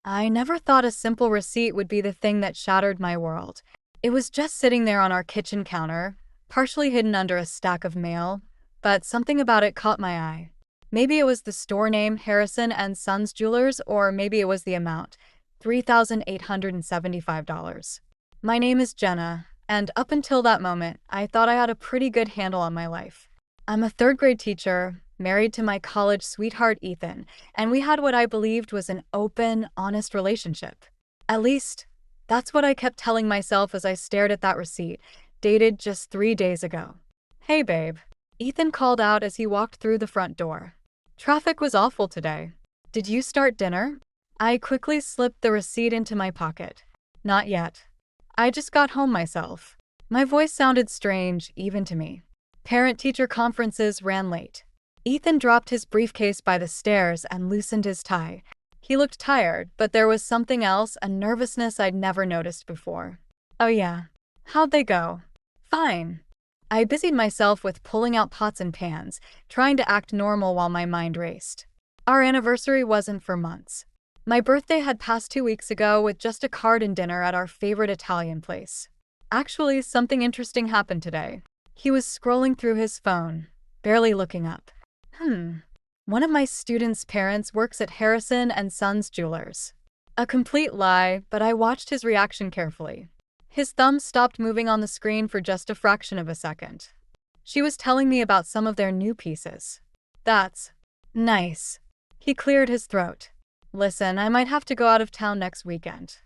I never thought a simple receipt would be the thing that shattered my world. It was just sitting there on our kitchen counter, partially hidden under a stack of mail, but something about it caught my eye. Maybe it was the store name, Harrison and Sons Jewelers, or maybe it was the amount, $3,875. My name is Jenna, and up until that moment, I thought I had a pretty good handle on my life. I'm a third grade teacher, married to my college sweetheart Ethan, and we had what I believed was an open, honest relationship. At least, that's what I kept telling myself as I stared at that receipt, dated just 3 days ago. Hey, babe. Ethan called out as he walked through the front door. Traffic was awful today. Did you start dinner? I quickly slipped the receipt into my pocket. Not yet. I just got home myself. My voice sounded strange, even to me. Parent-teacher conferences ran late. Ethan dropped his briefcase by the stairs and loosened his tie. He looked tired, but there was something else, a nervousness I'd never noticed before. Oh yeah. How'd they go? Fine. I busied myself with pulling out pots and pans, trying to act normal while my mind raced. Our anniversary wasn't for months. My birthday had passed 2 weeks ago with just a card and dinner at our favorite Italian place. Actually, something interesting happened today. He was scrolling through his phone, barely looking up. One of my students' parents works at Harrison and Sons Jewelers. A complete lie, but I watched his reaction carefully. His thumb stopped moving on the screen for just a fraction of a second. She was telling me about some of their new pieces. That's nice. He cleared his throat. Listen, I might have to go out of town next weekend.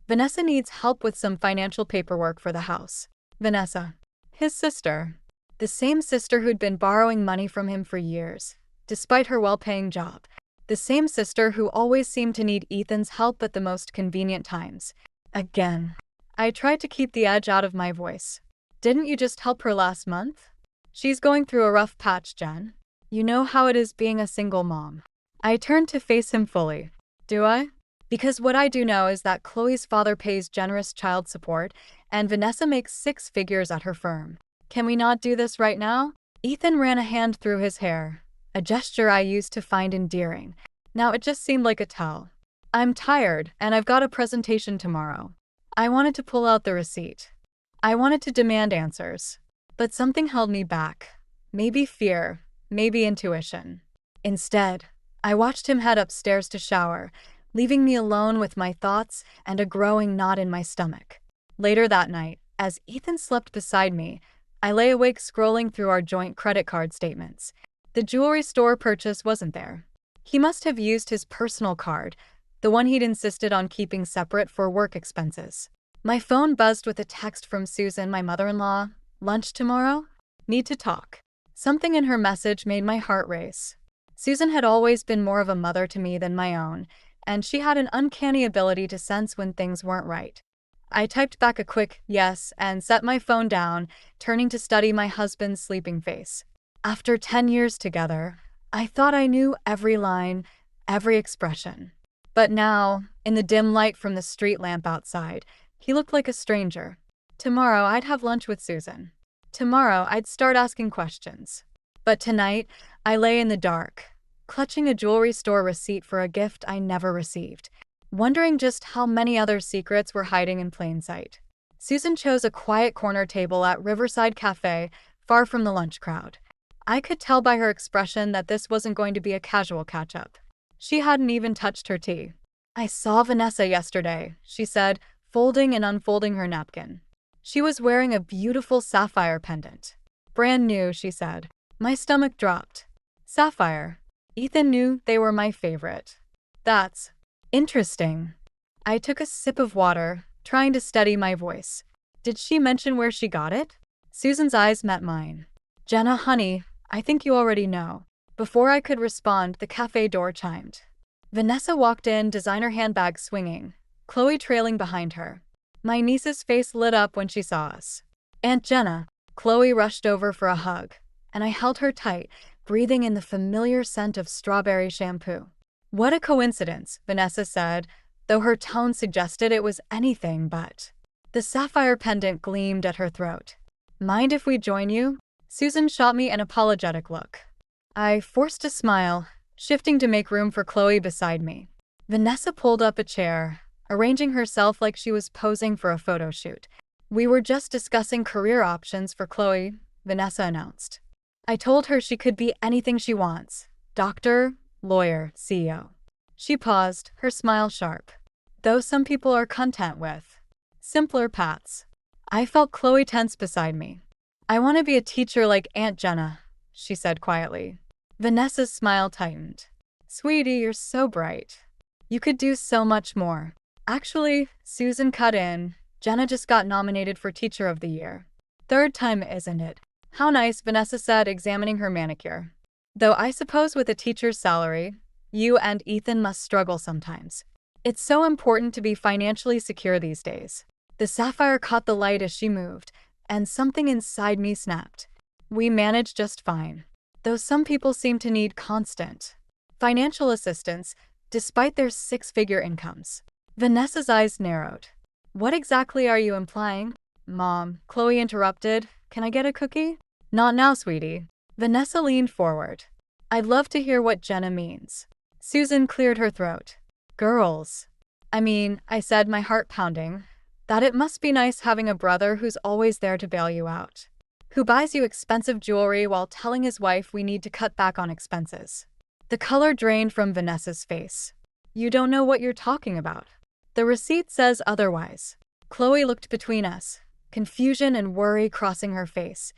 Vanessa needs help with some financial paperwork for the house. Vanessa. His sister. The same sister who'd been borrowing money from him for years, despite her well-paying job. The same sister who always seemed to need Ethan's help at the most convenient times. Again. I tried to keep the edge out of my voice. Didn't you just help her last month? She's going through a rough patch, Jen. You know how it is being a single mom. I turned to face him fully. Do I? Because what I do know is that Chloe's father pays generous child support, and Vanessa makes 6 figures at her firm. Can we not do this right now? Ethan ran a hand through his hair, a gesture I used to find endearing. Now it just seemed like a tell. I'm tired, and I've got a presentation tomorrow. I wanted to pull out the receipt. I wanted to demand answers. But something held me back. Maybe fear, maybe intuition. Instead, I watched him head upstairs to shower, leaving me alone with my thoughts and a growing knot in my stomach. Later that night, as Ethan slept beside me, I lay awake scrolling through our joint credit card statements. The jewelry store purchase wasn't there. He must have used his personal card, the one he'd insisted on keeping separate for work expenses. My phone buzzed with a text from Susan, my mother-in-law. Lunch tomorrow? Need to talk. Something in her message made my heart race. Susan had always been more of a mother to me than my own, and she had an uncanny ability to sense when things weren't right. I typed back a quick yes and set my phone down, turning to study my husband's sleeping face. After 10 years together, I thought I knew every line, every expression. But now, in the dim light from the street lamp outside, he looked like a stranger. Tomorrow I'd have lunch with Susan. Tomorrow I'd start asking questions. But tonight, I lay in the dark, clutching a jewelry store receipt for a gift I never received, wondering just how many other secrets were hiding in plain sight. Susan chose a quiet corner table at Riverside Cafe, far from the lunch crowd. I could tell by her expression that this wasn't going to be a casual catch-up. She hadn't even touched her tea. I saw Vanessa yesterday, she said, folding and unfolding her napkin. She was wearing a beautiful sapphire pendant. Brand new, she said. My stomach dropped. Sapphire. Ethan knew they were my favorite. That's interesting. I took a sip of water, trying to steady my voice. Did she mention where she got it? Susan's eyes met mine. Jenna, honey, I think you already know. Before I could respond, the cafe door chimed. Vanessa walked in, designer handbag swinging, Chloe trailing behind her. My niece's face lit up when she saw us. Aunt Jenna. Chloe rushed over for a hug, and I held her tight, breathing in the familiar scent of strawberry shampoo. What a coincidence, Vanessa said, though her tone suggested it was anything but. The sapphire pendant gleamed at her throat. Mind if we join you? Susan shot me an apologetic look. I forced a smile, shifting to make room for Chloe beside me. Vanessa pulled up a chair, arranging herself like she was posing for a photo shoot. We were just discussing career options for Chloe, Vanessa announced. I told her she could be anything she wants. Doctor, lawyer, CEO. She paused, her smile sharp. Though some people are content with simpler paths. I felt Chloe tense beside me. I want to be a teacher like Aunt Jenna, she said quietly. Vanessa's smile tightened. Sweetie, you're so bright. You could do so much more. Actually, Susan cut in. Jenna just got nominated for Teacher of the Year. Third time, isn't it? How nice, Vanessa said, examining her manicure. Though I suppose with a teacher's salary, you and Ethan must struggle sometimes. It's so important to be financially secure these days. The sapphire caught the light as she moved, and something inside me snapped. We manage just fine. Though some people seem to need constant financial assistance, despite their six-figure incomes. Vanessa's eyes narrowed. What exactly are you implying? Mom, Chloe interrupted. Can I get a cookie? Not now, sweetie. Vanessa leaned forward. I'd love to hear what Jenna means. Susan cleared her throat. Girls. I said, my heart pounding, that it must be nice having a brother who's always there to bail you out. Who buys you expensive jewelry while telling his wife we need to cut back on expenses. The color drained from Vanessa's face. You don't know what you're talking about. The receipt says otherwise. Chloe looked between us, confusion and worry crossing her face.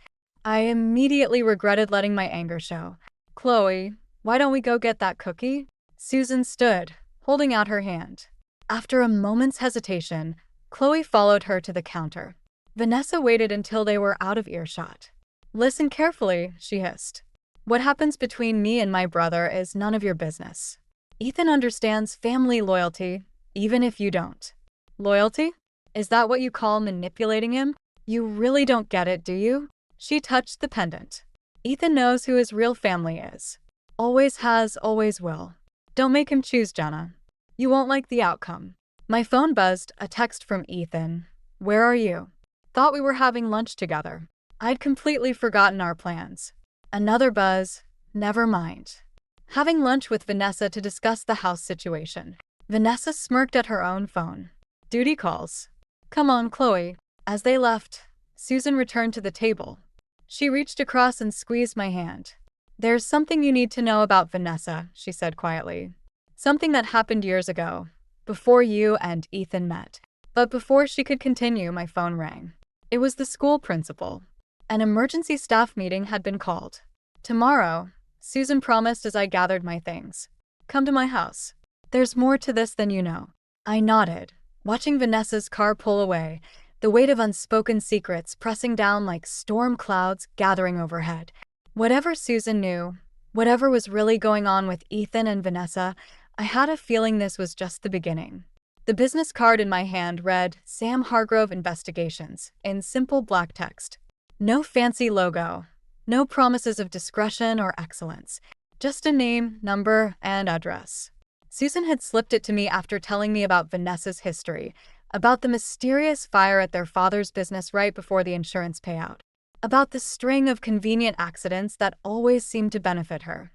I immediately regretted letting my anger show. Chloe, why don't we go get that cookie? Susan stood, holding out her hand. After a moment's hesitation, Chloe followed her to the counter. Vanessa waited until they were out of earshot. Listen carefully, she hissed. What happens between me and my brother is none of your business. Ethan understands family loyalty, even if you don't. Loyalty? Is that what you call manipulating him? You really don't get it, do you? She touched the pendant. Ethan knows who his real family is. Always has, always will. Don't make him choose, Jenna. You won't like the outcome. My phone buzzed, a text from Ethan. Where are you? Thought we were having lunch together. I'd completely forgotten our plans. Another buzz. Never mind. Having lunch with Vanessa to discuss the house situation. Vanessa smirked at her own phone. Duty calls. Come on, Chloe. As they left, Susan returned to the table. She reached across and squeezed my hand. There's something you need to know about Vanessa, she said quietly. Something that happened years ago, before you and Ethan met. But before she could continue, my phone rang. It was the school principal. An emergency staff meeting had been called. Tomorrow, Susan promised as I gathered my things. Come to my house. There's more to this than you know. I nodded, watching Vanessa's car pull away, the weight of unspoken secrets pressing down like storm clouds gathering overhead. Whatever Susan knew, whatever was really going on with Ethan and Vanessa, I had a feeling this was just the beginning. The business card in my hand read, Sam Hargrove Investigations, in simple black text. No fancy logo, no promises of discretion or excellence, just a name, number, and address. Susan had slipped it to me after telling me about Vanessa's history, about the mysterious fire at their father's business right before the insurance payout, about the string of convenient accidents that always seemed to benefit her.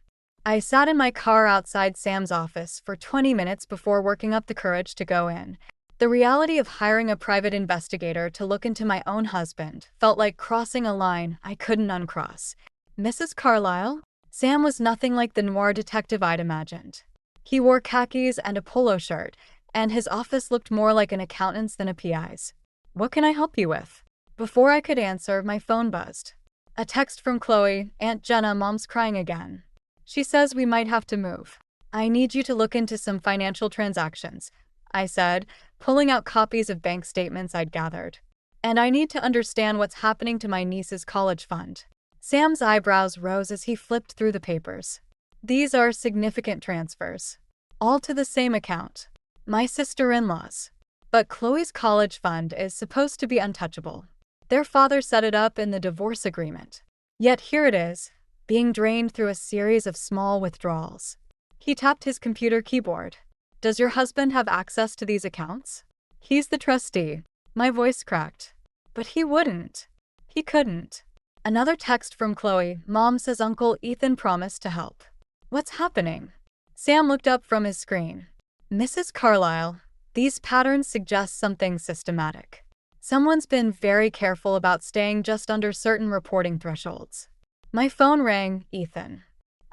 I sat in my car outside Sam's office for 20 minutes before working up the courage to go in. The reality of hiring a private investigator to look into my own husband felt like crossing a line I couldn't uncross. Mrs. Carlyle? Sam was nothing like the noir detective I'd imagined. He wore khakis and a polo shirt, and his office looked more like an accountant's than a PI's. What can I help you with? Before I could answer, my phone buzzed. A text from Chloe. Aunt Jenna, Mom's crying again. She says we might have to move. I need you to look into some financial transactions, I said, pulling out copies of bank statements I'd gathered. And I need to understand what's happening to my niece's college fund. Sam's eyebrows rose as he flipped through the papers. These are significant transfers. All to the same account. My sister-in-law's. But Chloe's college fund is supposed to be untouchable. Their father set it up in the divorce agreement. Yet here it is, being drained through a series of small withdrawals. He tapped his computer keyboard. Does your husband have access to these accounts? He's the trustee. My voice cracked. But he wouldn't. He couldn't. Another text from Chloe. Mom says Uncle Ethan promised to help. What's happening? Sam looked up from his screen. Mrs. Carlyle, these patterns suggest something systematic. Someone's been very careful about staying just under certain reporting thresholds. My phone rang, Ethan.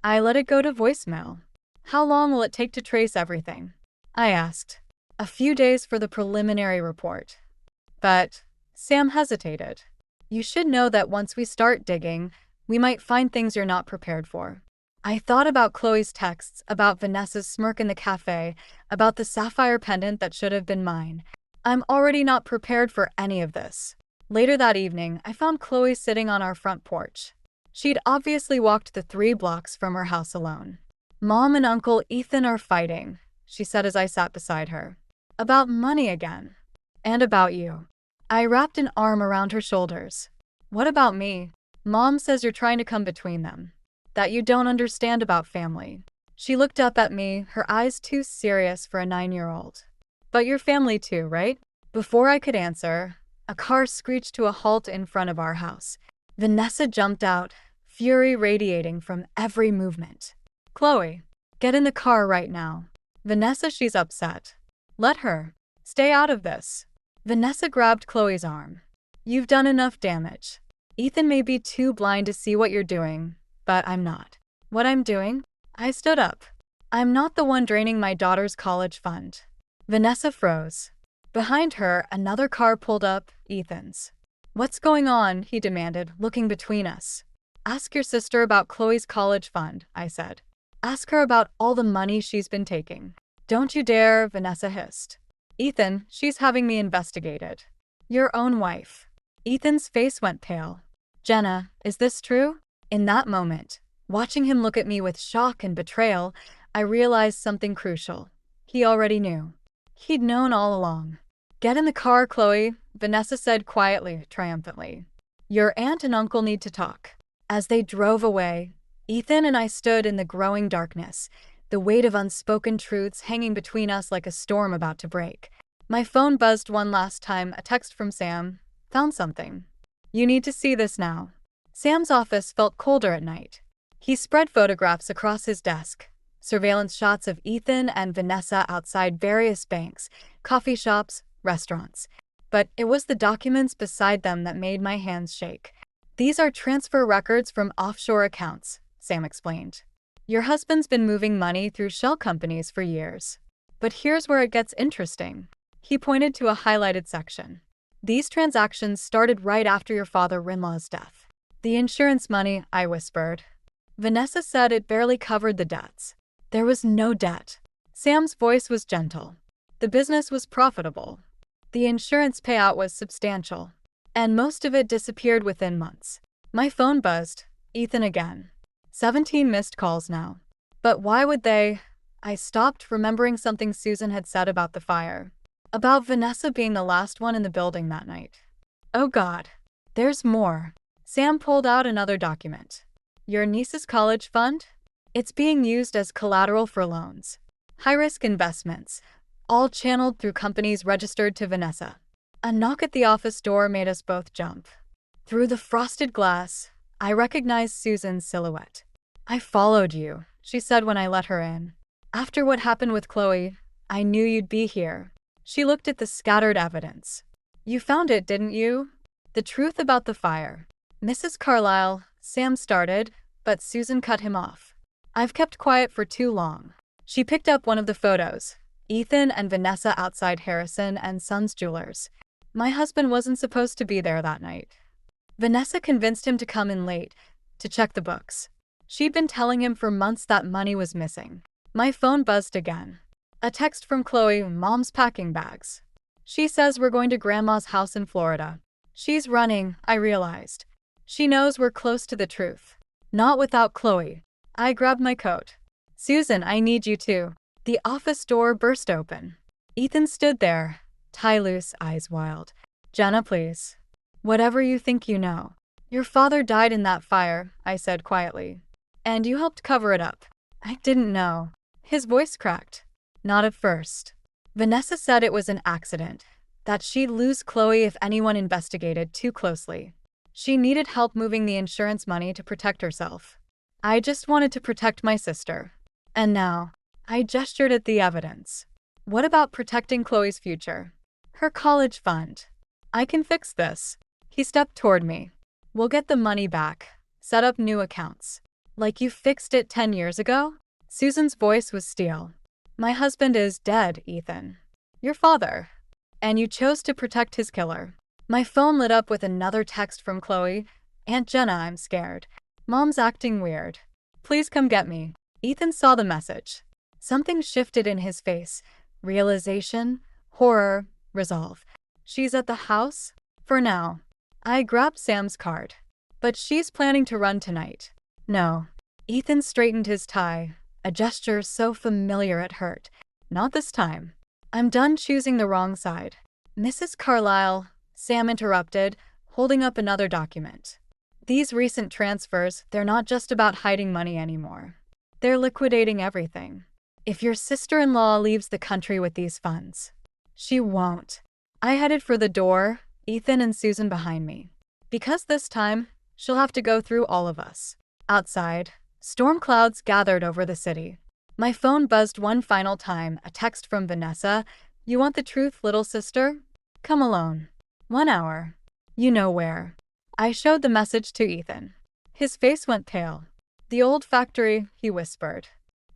I let it go to voicemail. How long will it take to trace everything? I asked. A few days for the preliminary report. But Sam hesitated. You should know that once we start digging, we might find things you're not prepared for. I thought about Chloe's texts, about Vanessa's smirk in the cafe, about the sapphire pendant that should have been mine. I'm already not prepared for any of this. Later that evening, I found Chloe sitting on our front porch. She'd obviously walked the 3 blocks from her house alone. Mom and Uncle Ethan are fighting, she said as I sat beside her. About money again. And about you. I wrapped an arm around her shoulders. What about me? Mom says you're trying to come between them. That you don't understand about family. She looked up at me, her eyes too serious for a 9-year-old. But your family too, right? Before I could answer, a car screeched to a halt in front of our house. Vanessa jumped out, fury radiating from every movement. Chloe, get in the car right now. Vanessa, she's upset. Let her. Stay out of this. Vanessa grabbed Chloe's arm. You've done enough damage. Ethan may be too blind to see what you're doing, but I'm not. What I'm doing? I stood up. I'm not the one draining my daughter's college fund. Vanessa froze. Behind her, another car pulled up, Ethan's. What's going on? He demanded, looking between us. Ask your sister about Chloe's college fund, I said. Ask her about all the money she's been taking. Don't you dare, Vanessa hissed. Ethan, she's having me investigated. Your own wife. Ethan's face went pale. Jenna, is this true? In that moment, watching him look at me with shock and betrayal, I realized something crucial. He already knew. He'd known all along. Get in the car, Chloe, Vanessa said quietly, triumphantly. Your aunt and uncle need to talk. As they drove away, Ethan and I stood in the growing darkness, the weight of unspoken truths hanging between us like a storm about to break. My phone buzzed one last time, a text from Sam. Found something. You need to see this now. Sam's office felt colder at night. He spread photographs across his desk. Surveillance shots of Ethan and Vanessa outside various banks, coffee shops, restaurants. But it was the documents beside them that made my hands shake. These are transfer records from offshore accounts, Sam explained. Your husband's been moving money through shell companies for years. But here's where it gets interesting. He pointed to a highlighted section. These transactions started right after your father-in-law's death. The insurance money, I whispered. Vanessa said it barely covered the debts. There was no debt. Sam's voice was gentle. The business was profitable. The insurance payout was substantial. And most of it disappeared within months. My phone buzzed. Ethan again. 17 missed calls now. But why would they? I stopped, remembering something Susan had said about the fire. About Vanessa being the last one in the building that night. Oh God. There's more. Sam pulled out another document. Your niece's college fund? It's being used as collateral for loans. High-risk investments. All channeled through companies registered to Vanessa. A knock at the office door made us both jump. Through the frosted glass, I recognized Susan's silhouette. I followed you, she said when I let her in. After what happened with Chloe, I knew you'd be here. She looked at the scattered evidence. You found it, didn't you? The truth about the fire. Mrs. Carlyle, Sam started, but Susan cut him off. I've kept quiet for too long. She picked up one of the photos. Ethan and Vanessa outside Harrison and Sons Jewelers. My husband wasn't supposed to be there that night. Vanessa convinced him to come in late, to check the books. She'd been telling him for months that money was missing. My phone buzzed again. A text from Chloe, Mom's packing bags. She says we're going to Grandma's house in Florida. She's running, I realized. She knows we're close to the truth. Not without Chloe. I grabbed my coat. Susan, I need you too. The office door burst open. Ethan stood there, tie loose, eyes wild. Jenna, please. Whatever you think you know. Your father died in that fire, I said quietly. And you helped cover it up. I didn't know. His voice cracked. Not at first. Vanessa said it was an accident, that she'd lose Chloe if anyone investigated too closely. She needed help moving the insurance money to protect herself. I just wanted to protect my sister. And now, I gestured at the evidence. What about protecting Chloe's future? Her college fund. I can fix this. He stepped toward me. We'll get the money back. Set up new accounts. Like you fixed it 10 years ago? Susan's voice was steel. My husband is dead, Ethan. Your father. And you chose to protect his killer. My phone lit up with another text from Chloe. Aunt Jenna, I'm scared. Mom's acting weird. Please come get me. Ethan saw the message. Something shifted in his face. Realization, horror, resolve. She's at the house? For now. I grabbed Sam's card. But she's planning to run tonight. No. Ethan straightened his tie, a gesture so familiar it hurt. Not this time. I'm done choosing the wrong side. Mrs. Carlyle, Sam interrupted, holding up another document. These recent transfers, they're not just about hiding money anymore. They're liquidating everything. If your sister-in-law leaves the country with these funds, she won't. I headed for the door, Ethan and Susan behind me. Because this time, she'll have to go through all of us. Outside, storm clouds gathered over the city. My phone buzzed one final time, a text from Vanessa. You want the truth, little sister? Come alone. 1 hour. You know where. I showed the message to Ethan. His face went pale. The old factory, he whispered.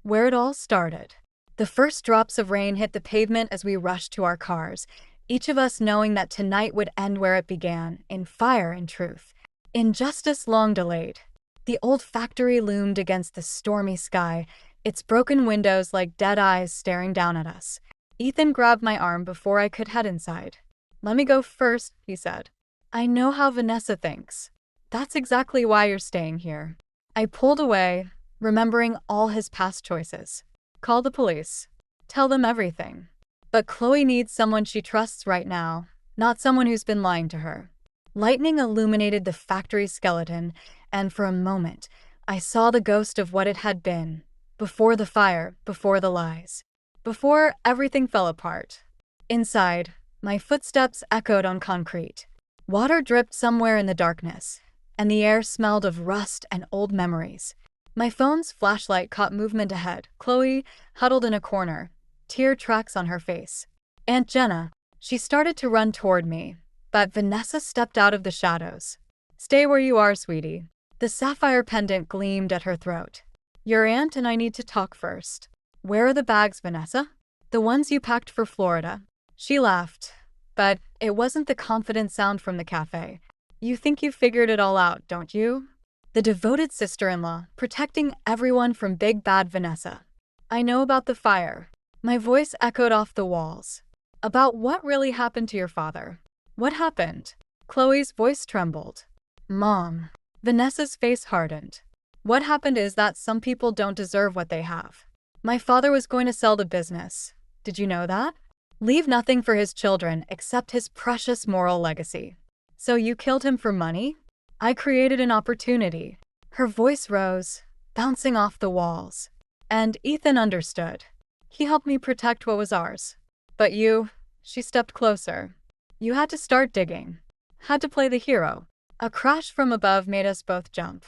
Where it all started. The first drops of rain hit the pavement as we rushed to our cars, each of us knowing that tonight would end where it began, in fire and truth. Injustice long delayed. The old factory loomed against the stormy sky, its broken windows like dead eyes staring down at us. Ethan grabbed my arm before I could head inside. Let me go first, he said. I know how Vanessa thinks. That's exactly why you're staying here. I pulled away, remembering all his past choices. Call the police. Tell them everything. But Chloe needs someone she trusts right now, not someone who's been lying to her. Lightning illuminated the factory skeleton, and for a moment, I saw the ghost of what it had been. Before the fire, before the lies. Before everything fell apart. Inside, my footsteps echoed on concrete. Water dripped somewhere in the darkness, and the air smelled of rust and old memories. My phone's flashlight caught movement ahead. Chloe, huddled in a corner, tear tracks on her face. Aunt Jenna. She started to run toward me, but Vanessa stepped out of the shadows. Stay where you are, sweetie. The sapphire pendant gleamed at her throat. Your aunt and I need to talk first. Where are the bags, Vanessa? The ones you packed for Florida. She laughed, but it wasn't the confident sound from the cafe. You think you figured it all out, don't you? The devoted sister-in-law, protecting everyone from big bad Vanessa. I know about the fire. My voice echoed off the walls. About what really happened to your father. What happened? Chloe's voice trembled. Mom. Vanessa's face hardened. What happened is that some people don't deserve what they have. My father was going to sell the business. Did you know that? Leave nothing for his children except his precious moral legacy. So you killed him for money? I created an opportunity. Her voice rose, bouncing off the walls. And Ethan understood. He helped me protect what was ours. But you, she stepped closer. You had to start digging. Had to play the hero. A crash from above made us both jump.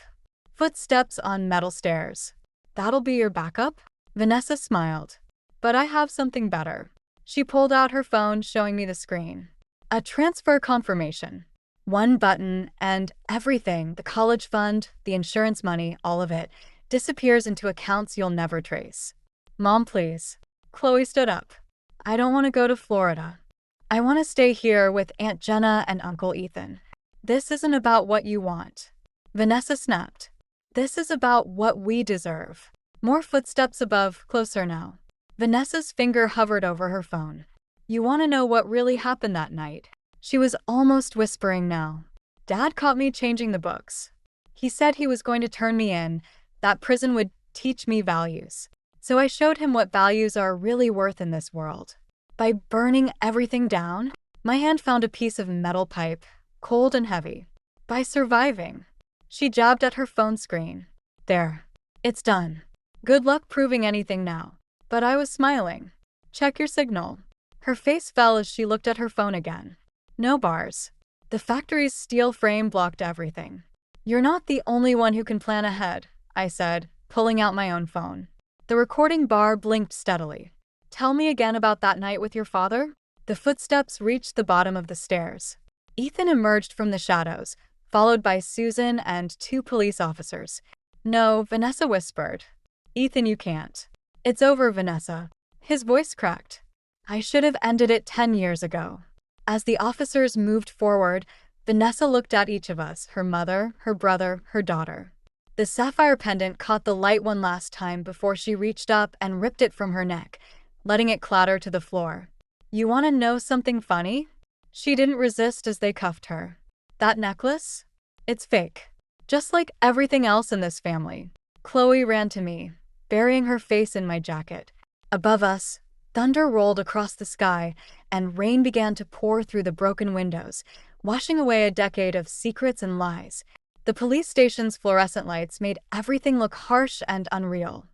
Footsteps on metal stairs. That'll be your backup? Vanessa smiled. But I have something better. She pulled out her phone, showing me the screen. A transfer confirmation. One button, and everything, the college fund, the insurance money, all of it, disappears into accounts you'll never trace. Mom, please. Chloe stood up. I don't want to go to Florida. I want to stay here with Aunt Jenna and Uncle Ethan. This isn't about what you want. Vanessa snapped. This is about what we deserve. More footsteps above, closer now. Vanessa's finger hovered over her phone. You want to know what really happened that night? She was almost whispering now. Dad caught me changing the books. He said he was going to turn me in, that prison would teach me values. So I showed him what values are really worth in this world. By burning everything down, my hand found a piece of metal pipe, cold and heavy. By surviving. She jabbed at her phone screen. There. It's done. Good luck proving anything now. But I was smiling. Check your signal. Her face fell as she looked at her phone again. No bars. The factory's steel frame blocked everything. You're not the only one who can plan ahead, I said, pulling out my own phone. The recording bar blinked steadily. Tell me again about that night with your father? The footsteps reached the bottom of the stairs. Ethan emerged from the shadows, followed by Susan and two police officers. No, Vanessa whispered. Ethan, you can't. It's over, Vanessa. His voice cracked. I should have ended it 10 years ago. As the officers moved forward, Vanessa looked at each of us, her mother, her brother, her daughter. The sapphire pendant caught the light one last time before she reached up and ripped it from her neck, letting it clatter to the floor. You want to know something funny? She didn't resist as they cuffed her. That necklace? It's fake. Just like everything else in this family. Chloe ran to me, burying her face in my jacket. Above us, thunder rolled across the sky, and rain began to pour through the broken windows, washing away a decade of secrets and lies. The police station's fluorescent lights made everything look harsh and unreal.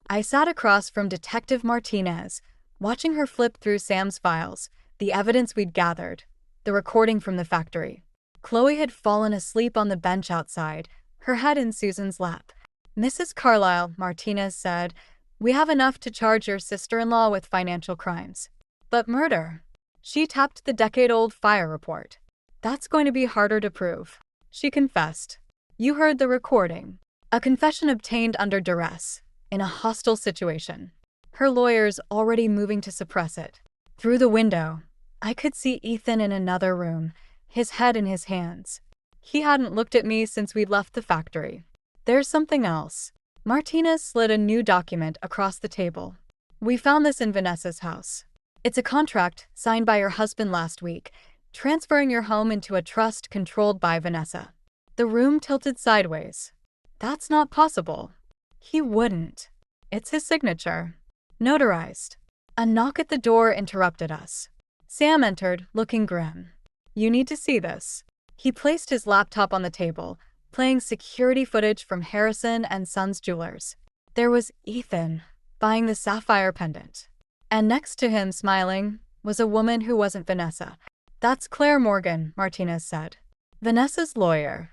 I sat across from Detective Martinez, watching her flip through Sam's files, the evidence we'd gathered, the recording from the factory. Chloe had fallen asleep on the bench outside, her head in Susan's lap. Mrs. Carlyle, Martinez said, we have enough to charge your sister-in-law with financial crimes. But murder? She tapped the decade-old fire report. That's going to be harder to prove. She confessed. You heard the recording. A confession obtained under duress, in a hostile situation. Her lawyers already moving to suppress it. Through the window, I could see Ethan in another room, his head in his hands. He hadn't looked at me since we'd left the factory. There's something else. Martinez slid a new document across the table. We found this in Vanessa's house. It's a contract signed by your husband last week, transferring your home into a trust controlled by Vanessa. The room tilted sideways. That's not possible. He wouldn't. It's his signature. Notarized. A knock at the door interrupted us. Sam entered, looking grim. You need to see this. He placed his laptop on the table, playing security footage from Harrison and Sons Jewelers. There was Ethan, buying the sapphire pendant. And next to him, smiling, was a woman who wasn't Vanessa. That's Claire Morgan, Martinez said. Vanessa's lawyer.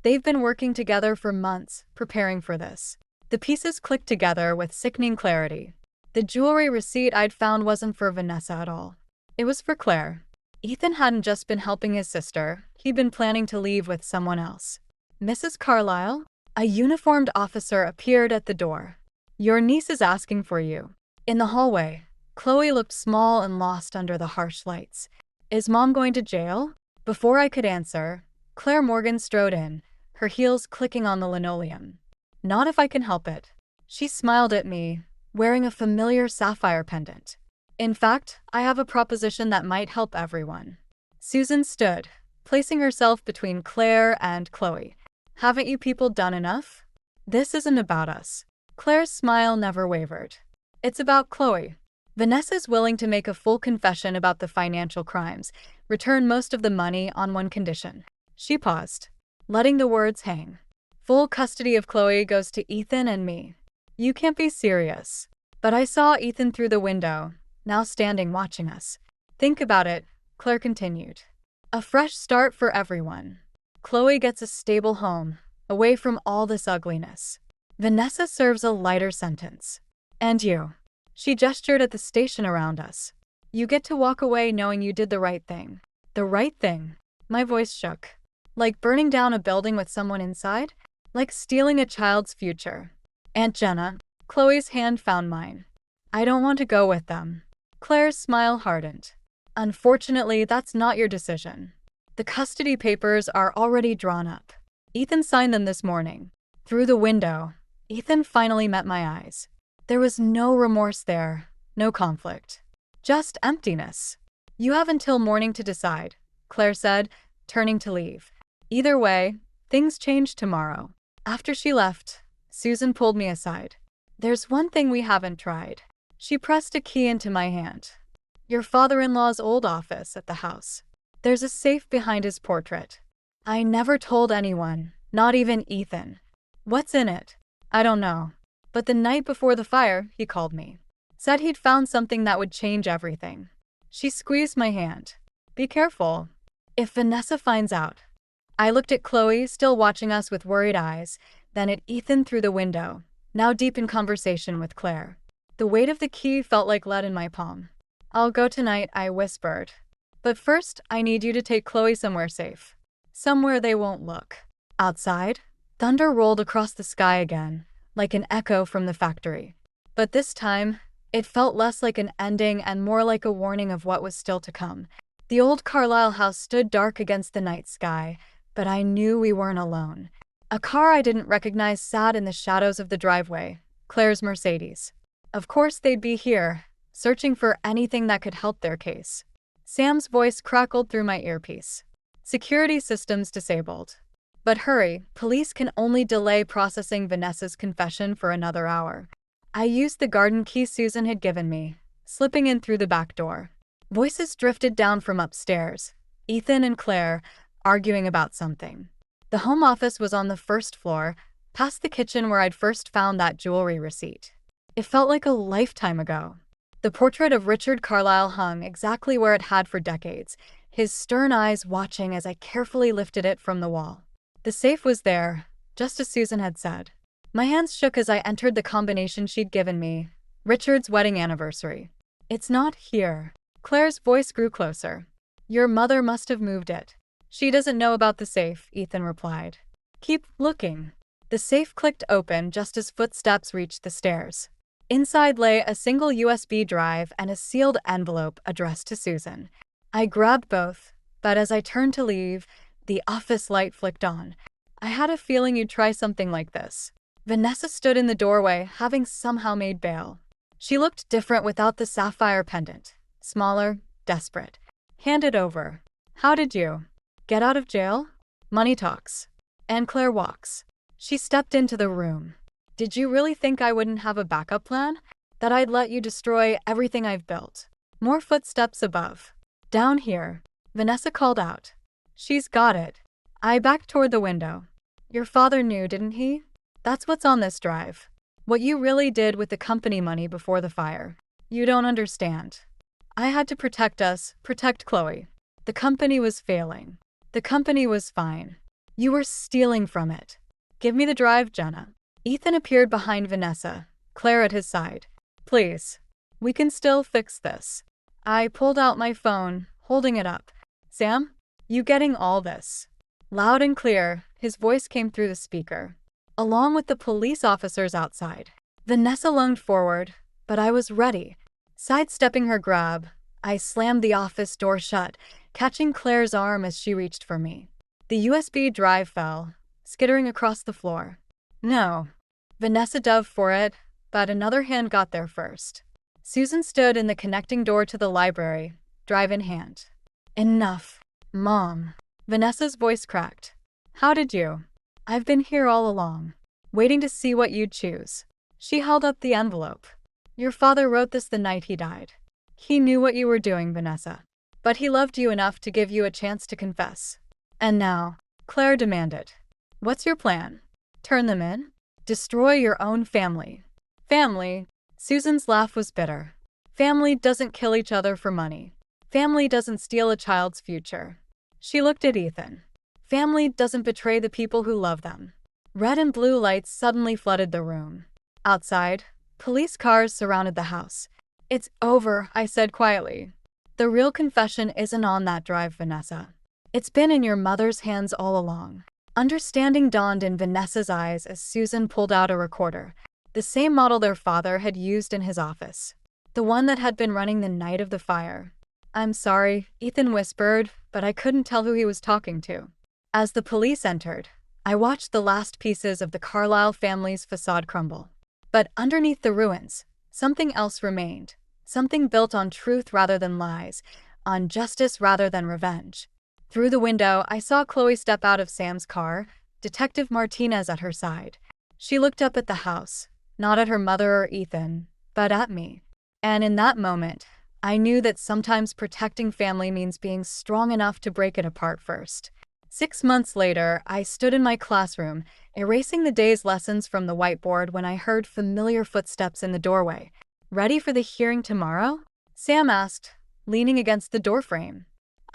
They've been working together for months, preparing for this. The pieces clicked together with sickening clarity. The jewelry receipt I'd found wasn't for Vanessa at all. It was for Claire. Ethan hadn't just been helping his sister, he'd been planning to leave with someone else. Mrs. Carlyle? A uniformed officer appeared at the door. Your niece is asking for you. In the hallway, Chloe looked small and lost under the harsh lights. Is Mom going to jail? Before I could answer, Claire Morgan strode in, her heels clicking on the linoleum. Not if I can help it. She smiled at me, wearing a familiar sapphire pendant. In fact, I have a proposition that might help everyone. Susan stood, placing herself between Claire and Chloe. Haven't you people done enough? This isn't about us. Claire's smile never wavered. It's about Chloe. Vanessa's willing to make a full confession about the financial crimes, return most of the money on one condition. She paused, letting the words hang. Full custody of Chloe goes to Ethan and me. You can't be serious. But I saw Ethan through the window, now standing watching us. Think about it, Claire continued. A fresh start for everyone. Chloe gets a stable home, away from all this ugliness. Vanessa serves a lighter sentence. And you. She gestured at the station around us. You get to walk away knowing you did the right thing. The right thing. My voice shook. Like burning down a building with someone inside? Like stealing a child's future. Aunt Jenna. Chloe's hand found mine. I don't want to go with them. Claire's smile hardened. Unfortunately, that's not your decision. The custody papers are already drawn up. Ethan signed them this morning. Through the window, Ethan finally met my eyes. There was no remorse there, no conflict. Just emptiness. You have until morning to decide, Claire said, turning to leave. Either way, things change tomorrow. After she left, Susan pulled me aside. There's one thing we haven't tried. She pressed a key into my hand. Your father-in-law's old office at the house. There's a safe behind his portrait. I never told anyone, not even Ethan. What's in it? I don't know. But the night before the fire, he called me. Said he'd found something that would change everything. She squeezed my hand. Be careful. If Vanessa finds out. I looked at Chloe, still watching us with worried eyes, then at Ethan through the window, now deep in conversation with Claire. The weight of the key felt like lead in my palm. "I'll go tonight," I whispered. "But first, I need you to take Chloe somewhere safe. Somewhere they won't look." Outside, thunder rolled across the sky again, like an echo from the factory. But this time, it felt less like an ending and more like a warning of what was still to come. The old Carlisle house stood dark against the night sky, but I knew we weren't alone. A car I didn't recognize sat in the shadows of the driveway, Claire's Mercedes. Of course they'd be here, searching for anything that could help their case. Sam's voice crackled through my earpiece. "Security systems disabled. But hurry, police can only delay processing Vanessa's confession for another hour." I used the garden key Susan had given me, slipping in through the back door. Voices drifted down from upstairs, Ethan and Claire, arguing about something. The home office was on the first floor, past the kitchen where I'd first found that jewelry receipt. It felt like a lifetime ago. The portrait of Richard Carlisle hung exactly where it had for decades, his stern eyes watching as I carefully lifted it from the wall. The safe was there, just as Susan had said. My hands shook as I entered the combination she'd given me. Richard's wedding anniversary. "It's not here." Claire's voice grew closer. "Your mother must have moved it." "She doesn't know about the safe," Ethan replied. "Keep looking." The safe clicked open just as footsteps reached the stairs. Inside lay a single USB drive and a sealed envelope addressed to Susan. I grabbed both, but as I turned to leave, the office light flicked on. "I had a feeling you'd try something like this." Vanessa stood in the doorway, having somehow made bail. She looked different without the sapphire pendant. Smaller, desperate. "Hand it over." "How did you get out of jail?" "Money talks. And Claire walks." She stepped into the room. "Did you really think I wouldn't have a backup plan? That I'd let you destroy everything I've built?" More footsteps above. "Down here," Vanessa called out. "She's got it." I backed toward the window. "Your father knew, didn't he? That's what's on this drive. What you really did with the company money before the fire. You don't understand. I had to protect us, protect Chloe. The company was failing. The company was fine. You were stealing from it. Give me the drive, Jenna." Ethan appeared behind Vanessa, Claire at his side. "Please. We can still fix this." I pulled out my phone, holding it up. "Sam, you getting all this?" Loud and clear, his voice came through the speaker, along with the police officers outside. Vanessa lunged forward, but I was ready. Sidestepping her grab, I slammed the office door shut, catching Claire's arm as she reached for me. The USB drive fell, skittering across the floor. "No." Vanessa dove for it, but another hand got there first. Susan stood in the connecting door to the library, drive in hand. "Enough, Mom." Vanessa's voice cracked. "How did you?" "I've been here all along, waiting to see what you'd choose." She held up the envelope. "Your father wrote this the night he died. He knew what you were doing, Vanessa. But he loved you enough to give you a chance to confess. And now," Claire demanded, "what's your plan? Turn them in? Destroy your own family?" "Family?" Susan's laugh was bitter. "Family doesn't kill each other for money. Family doesn't steal a child's future." She looked at Ethan. "Family doesn't betray the people who love them." Red and blue lights suddenly flooded the room. Outside, police cars surrounded the house. "It's over," I said quietly. "The real confession isn't on that drive, Vanessa. It's been in your mother's hands all along." Understanding dawned in Vanessa's eyes as Susan pulled out a recorder, the same model their father had used in his office. The one that had been running the night of the fire. "I'm sorry," Ethan whispered, but I couldn't tell who he was talking to. As the police entered, I watched the last pieces of the Carlisle family's facade crumble. But underneath the ruins, something else remained. Something built on truth rather than lies, on justice rather than revenge. Through the window, I saw Chloe step out of Sam's car, Detective Martinez at her side. She looked up at the house, not at her mother or Ethan, but at me. And in that moment, I knew that sometimes protecting family means being strong enough to break it apart first. 6 months later, I stood in my classroom, erasing the day's lessons from the whiteboard when I heard familiar footsteps in the doorway. "Ready for the hearing tomorrow?" Sam asked, leaning against the doorframe.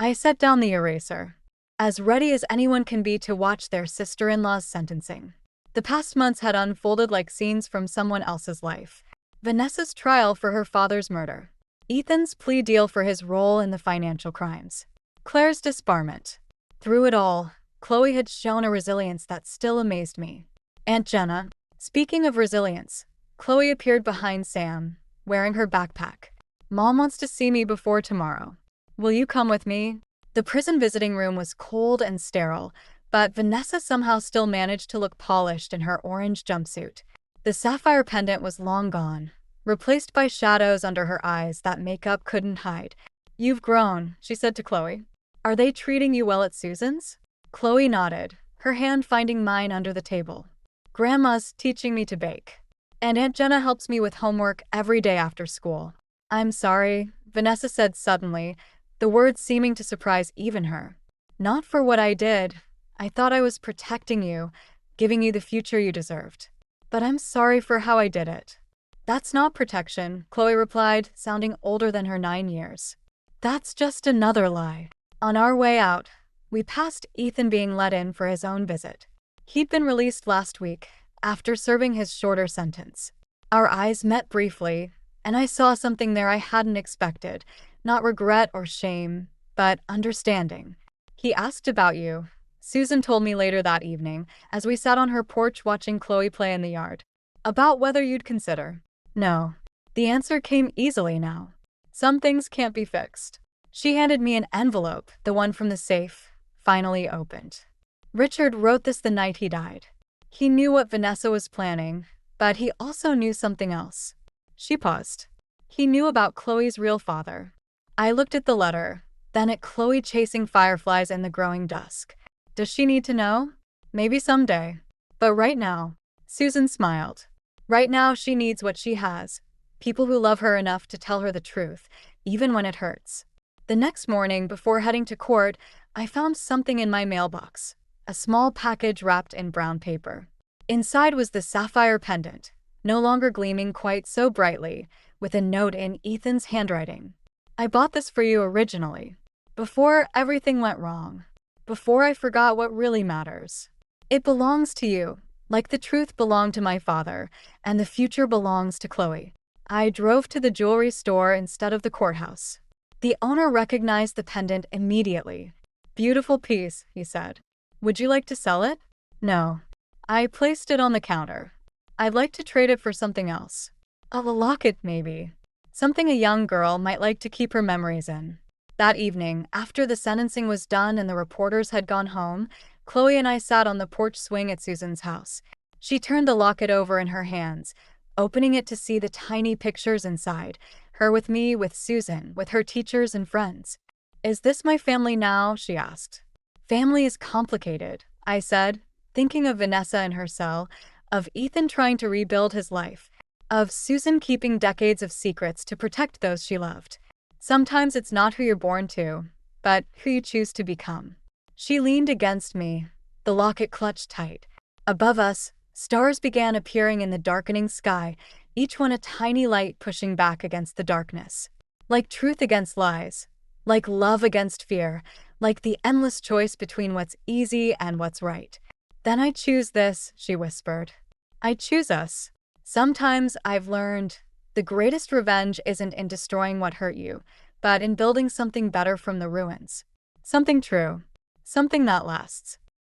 I set down the eraser. As ready as anyone can be to watch their sister-in-law's sentencing. The past months had unfolded like scenes from someone else's life. Vanessa's trial for her father's murder. Ethan's plea deal for his role in the financial crimes. Claire's disbarment. Through it all, Chloe had shown a resilience that still amazed me. Aunt Jenna. Speaking of resilience, Chloe appeared behind Sam, wearing her backpack. Mom wants to see me before tomorrow. Will you come with me? The prison visiting room was cold and sterile, but Vanessa somehow still managed to look polished in her orange jumpsuit. The sapphire pendant was long gone, replaced by shadows under her eyes that makeup couldn't hide. You've grown, she said to Chloe. Are they treating you well at Susan's? Chloe nodded, her hand finding mine under the table. Grandma's teaching me to bake. And Aunt Jenna helps me with homework every day after school. I'm sorry, Vanessa said suddenly, the words seeming to surprise even her. Not for what I did. I thought I was protecting you, giving you the future you deserved. But I'm sorry for how I did it. That's not protection, Chloe replied, sounding older than her 9 years. That's just another lie. On our way out, we passed Ethan being let in for his own visit. He'd been released last week, after serving his shorter sentence. Our eyes met briefly, and I saw something there I hadn't expected, not regret or shame, but understanding. He asked about you, Susan told me later that evening, as we sat on her porch watching Chloe play in the yard. About whether you'd consider. No. The answer came easily now. Some things can't be fixed. She handed me an envelope, the one from the safe, finally opened. Richard wrote this the night he died. He knew what Vanessa was planning, but he also knew something else. She paused. He knew about Chloe's real father. I looked at the letter, then at Chloe chasing fireflies in the growing dusk. Does she need to know? Maybe someday. But right now, Susan smiled. Right now she needs what she has. People who love her enough to tell her the truth, even when it hurts. The next morning, before heading to court, I found something in my mailbox. A small package wrapped in brown paper. Inside was the sapphire pendant, no longer gleaming quite so brightly, with a note in Ethan's handwriting. I bought this for you originally, before everything went wrong, before I forgot what really matters. It belongs to you, like the truth belonged to my father, and the future belongs to Chloe. I drove to the jewelry store instead of the courthouse. The owner recognized the pendant immediately. Beautiful piece, he said. Would you like to sell it? No. I placed it on the counter. I'd like to trade it for something else. A locket, maybe. Something a young girl might like to keep her memories in. That evening, after the sentencing was done and the reporters had gone home, Chloe and I sat on the porch swing at Susan's house. She turned the locket over in her hands, opening it to see the tiny pictures inside, her with me, with Susan, with her teachers and friends. Is this my family now? She asked. Family is complicated, I said, thinking of Vanessa in her cell, of Ethan trying to rebuild his life, of Susan keeping decades of secrets to protect those she loved. Sometimes it's not who you're born to, but who you choose to become. She leaned against me, the locket clutched tight. Above us, stars began appearing in the darkening sky, each one a tiny light pushing back against the darkness. Like truth against lies, like love against fear, like the endless choice between what's easy and what's right. Then I choose this, she whispered. I choose us. Sometimes I've learned the greatest revenge isn't in destroying what hurt you, but in building something better from the ruins. Something true. Something that lasts.